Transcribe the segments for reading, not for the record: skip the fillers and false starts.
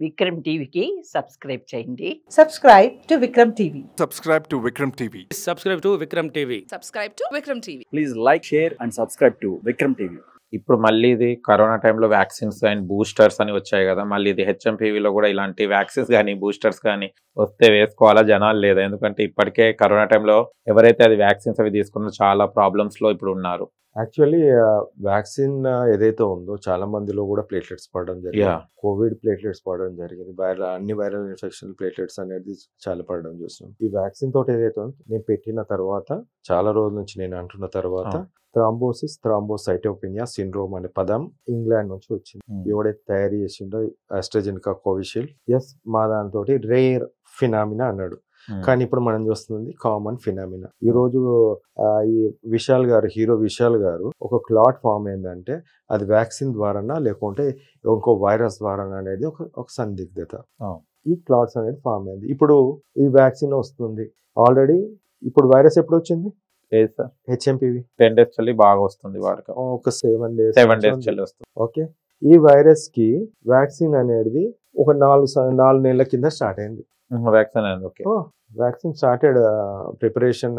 విక్రమ్ టీవీకి సబ్స్క్రైబ్ చేయండి. Subscribe to Vikram TV. Subscribe to Vikram TV. Subscribe to Vikram TV. Subscribe to Vikram TV. Please like, share and subscribe to Vikram TV. ఇప్పుడు మళ్ళీ ఇది corona టైంలో vaccines and boosters అని వచ్చాయి కదా, మళ్ళీ ఇది హెచ్ఎంపీవీలో కూడా ఇలాంటి వ్యాక్సిన్స్ కానీ బూస్టర్స్ కానీ వస్తే వేసుకోవాలా జనాలు లేదా? ఎందుకంటే ఇప్పటికే కరోనా టైంలో ఎవరైతే అది వ్యాక్సిన్స్ అవి తీసుకున్నారో చాలా ప్రాబ్లమ్స్లో ఇప్పుడు ఉన్నారు. యాక్చువల్లీ వ్యాక్సిన్ ఏదైతే ఉందో చాలా మందిలో కూడా ప్లేట్లెట్స్ పడడం జరిగింది. కోవిడ్ ప్లేట్లెట్స్ పడడం జరిగింది. అన్ని వైరల్ ఇన్ఫెక్షన్ ప్లేట్లెట్స్ అనేది చాలా పడడం చూస్తున్నాం. ఈ వ్యాక్సిన్ తోటి ఏదైతే ఉందో నేను పెట్టిన తర్వాత చాలా రోజుల నుంచి నేను అంటున్న తర్వాత థ్రాంబోసైటోపెనియా సిండ్రోమ్ అనే పదం ఇంగ్లాండ్ నుంచి వచ్చింది. ఎవడైతే తయారు చేసిండో ఆస్ట్రాజెనికా కోవిషీల్డ్, మా దాంతో రేర్ ఫినామినా అన్నాడు. కానీ ఇప్పుడు మనం చూస్తుంది కామన్ ఫినామినా. ఈ రోజు ఈ విశాల్ గారు, హీరో విశాల్ గారు ఒక క్లాట్ ఫామ్ ఏంటంటే అది వ్యాక్సిన్ ద్వారానా లేకుంటే ఇంకో వైరస్ ద్వారానా అనేది ఒక సందిగ్ధత. ఈ క్లాట్స్ అనేది ఫామ్ అయింది. ఇప్పుడు ఈ వ్యాక్సిన్ వస్తుంది ఆల్రెడీ. ఇప్పుడు వైరస్ ఎప్పుడు వచ్చింది? హెచ్ఎంపీవీ 10 days చల్లి బాగా వస్తుంది వాడికి, ఒక 7 days చల్లి వస్తుంది. ఓకే, ఈ వైరస్ కి వ్యాక్సిన్ అనేది ఒక 4 నెలల కింద స్టార్ట్ అయింది. వ్యాక్సిన్ అనేది okay, vaccine started preparation.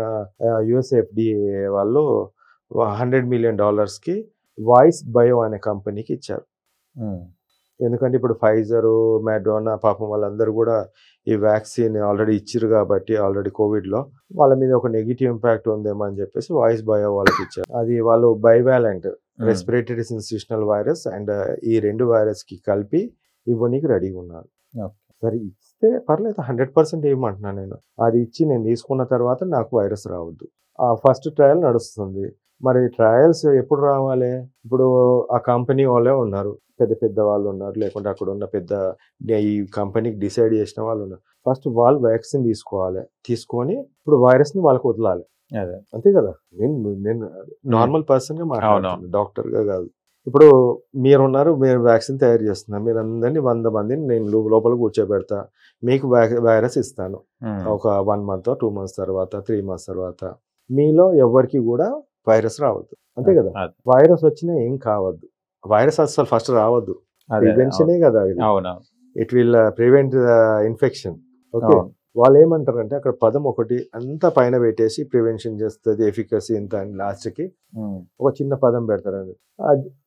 US FDA వాళ్ళు $100 million కి వాయిస్ బయో అనే కంపెనీకి ఇచ్చారు. ఎందుకంటే ఇప్పుడు ఫైజర్, మెడోనా పాపం వాళ్ళందరూ కూడా ఈ వ్యాక్సిన్ ఆల్రెడీ ఇచ్చారు కాబట్టి ఆల్రెడీ కోవిడ్లో వాళ్ళ మీద ఒక నెగిటివ్ ఇంపాక్ట్ ఉందేమో అని చెప్పేసి వాయిస్ బయో వాళ్ళకి ఇచ్చారు. అది వాళ్ళు బైవాలెంట్ రెస్పిరేటరీ సిన్సిషనల్ వైరస్ అండ్ ఈ 2 వైరస్కి కలిపి ఇవ్వనీకి రెడీగా ఉన్నారు. సరే ఇస్తే పర్లేదు, 100% ఏమంటున్నాను నేను. అది ఇచ్చి నేను తీసుకున్న తర్వాత నాకు వైరస్ రావద్దు. ఆ ఫస్ట్ ట్రయల్ నడుస్తుంది. మరి ట్రయల్స్ ఎప్పుడు రావాలి? ఇప్పుడు ఆ కంపెనీ వాళ్ళే ఉన్నారు, పెద్ద వాళ్ళు ఉన్నారు, లేకుంటే అక్కడ ఉన్న పెద్ద ఈ కంపెనీకి డిసైడ్ చేసిన వాళ్ళు ఉన్నారు. ఫస్ట్ వాళ్ళు వ్యాక్సిన్ తీసుకొని ఇప్పుడు వైరస్ ని వాళ్ళకి వదలాలి. అంతే కదా. నేను నార్మల్ పర్సన్ గా మాట్లాడుతున్నాను, డాక్టర్ గా కాదు. ఇప్పుడు మీరు వ్యాక్సిన్ తయారు చేస్తున్నారు, మీరు అందరినీ 100 మందిని నేను లోపల కూర్చోబెడతా, మీకు వైరస్ ఇస్తాను. ఒక 1 month 2 months తర్వాత 3 months తర్వాత మీలో ఎవరికి కూడా వైరస్ రావద్దు. అంతే కదా. వైరస్ వచ్చినా ఏం కావద్దు. వైరస్ అసలు ఫస్ట్ రావద్దు, ప్రివెన్షనే కదా. It will prevent infection. Okay, వాళ్ళు ఏమంటారంటే అక్కడ పదం ఒకటి అంతా పైన పెట్టేసి ప్రివెన్షన్ చేస్తుంది, ఎఫికసీ ఇంత అని లాస్ట్కి ఒక చిన్న పదం పెడతారండి.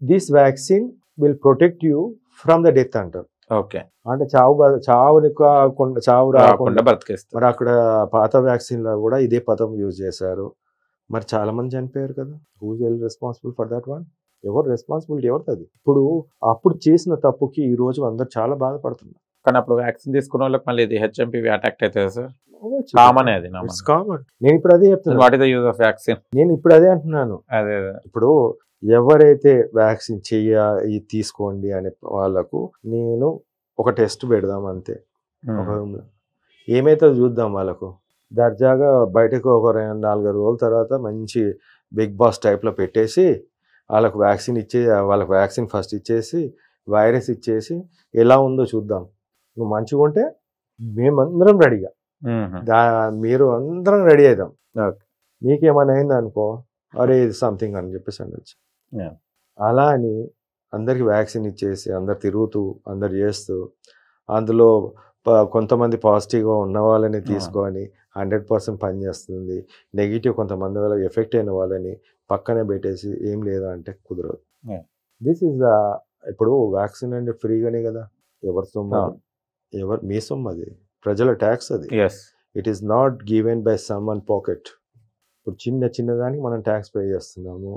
This vaccine will protect you from the death అంటారు. ఓకే, అంటే చావు రాకుండా బ్రతికేస్తారు. మరి అక్కడ పాత వ్యాక్సిన్ లో కూడా ఇదే పదం యూజ్ చేశారు. మరి చాలా మంది చనిపోయారు కదా. Whose responsible for that one? ఎవరు రెస్పాన్సిబిలిటీ ఎవరిది? ఇప్పుడు అప్పుడు చేసిన తప్పుకి ఈ రోజు అందరు చాలా బాధపడుతున్నారు. కానీ అప్పుడు వ్యాక్సిన్ తీసుకున్న వాళ్ళకి మళ్ళీ ఇది హెచ్ఎంపీవీ అటాక్ అవుతుంది సార్. కామన్ అది, కామన్. నేను ఇప్పుడు అదే చెప్తున్నాను. What is the use of vaccine? నేను ఇప్పుడు అదే అంటున్నాను. ఇప్పుడు ఎవరైతే వ్యాక్సిన్ తీసుకోండి అనే వాళ్ళకు నేను ఒక టెస్ట్ పెడదాం అంతే. ఏమైతే చూద్దాం, వాళ్ళకు దర్జాగా బయటకు ఒక 4 రోజుల తర్వాత మంచి బిగ్ బాస్ టైప్లో పెట్టేసి వాళ్ళకు వ్యాక్సిన్ ఫస్ట్ ఇచ్చేసి వైరస్ ఇచ్చేసి ఎలా ఉందో చూద్దాం. నువ్వు మంచిగా ఉంటే మేమందరం రెడీగా, మీరు అందరం రెడీ అవుదాం. మీకేమైనా అయింది అనుకో, అరే ఇది సంథింగ్ అని చెప్పేసి అనొచ్చు. అలా అని అందరికి వ్యాక్సిన్ ఇచ్చేసి అందరు తిరుగుతూ అందరు చేస్తూ అందులో కొంతమంది పాజిటివ్గా ఉన్న వాళ్ళని తీసుకొని 100% పనిచేస్తుంది, నెగిటివ్ కొంతమంది వాళ్ళకి ఎఫెక్ట్ అయిన వాళ్ళని పక్కనే పెట్టేసి ఏం లేదా అంటే కుదరదు. దిస్ ఈజ్ ఇప్పుడు వ్యాక్సిన్ అంటే ఫ్రీగానే కదా. ఎవరి సొమ్ము? మీ సొమ్ము, అది ప్రజల ట్యాక్స్. అది it is not given by some one pocket. ఇప్పుడు చిన్న దానికి మనం ట్యాక్స్ పే చేస్తున్నాము.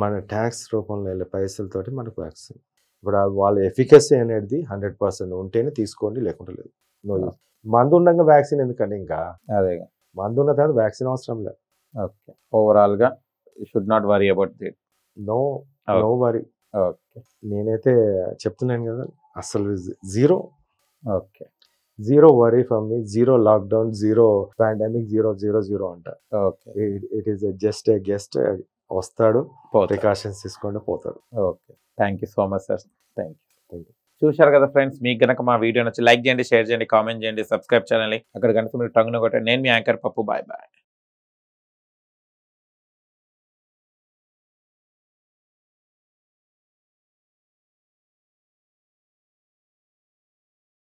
మన ట్యాక్స్ రూపంలో వెళ్ళే పైసలతోటి మనకు వ్యాక్సిన్. ఇప్పుడు వాళ్ళ ఎఫికసీ అనేది 100% ఉంటేనే తీసుకోండి, లేకుంటే లేదు. మందు ఉండగా వ్యాక్సిన్ ఎందుకండి? ఇంకా అదే మందు ఉన్న తర్వాత వ్యాక్సిన్ అవసరం లేదు. ఓకే, ఓవరాల్ గా should not worry about that. No worry. నేనైతే చెప్తున్నాను కదా, అసలు zero. Okay, zero worry from me, zero lockdown, zero pandemic, 000 అంట. Okay, it is just a guest. వస్తాడు, ప్రికాషన్స్ తీసుకొని పోతాడు. Okay, thank you so much sir. Thank you. చూశారు కదా ఫ్రెండ్స్, మీకు కనుక మా వీడియో నచ్చి లైక్ చేయండి, షేర్ చేయండి, కామెంట్ చేయండి, సబ్స్క్రైబ్ చేయాలి. అక్కడ కనుక మీరు టంగున కొట్టండి. నేను మీ యాంకర్ పప్పు. Bye bye.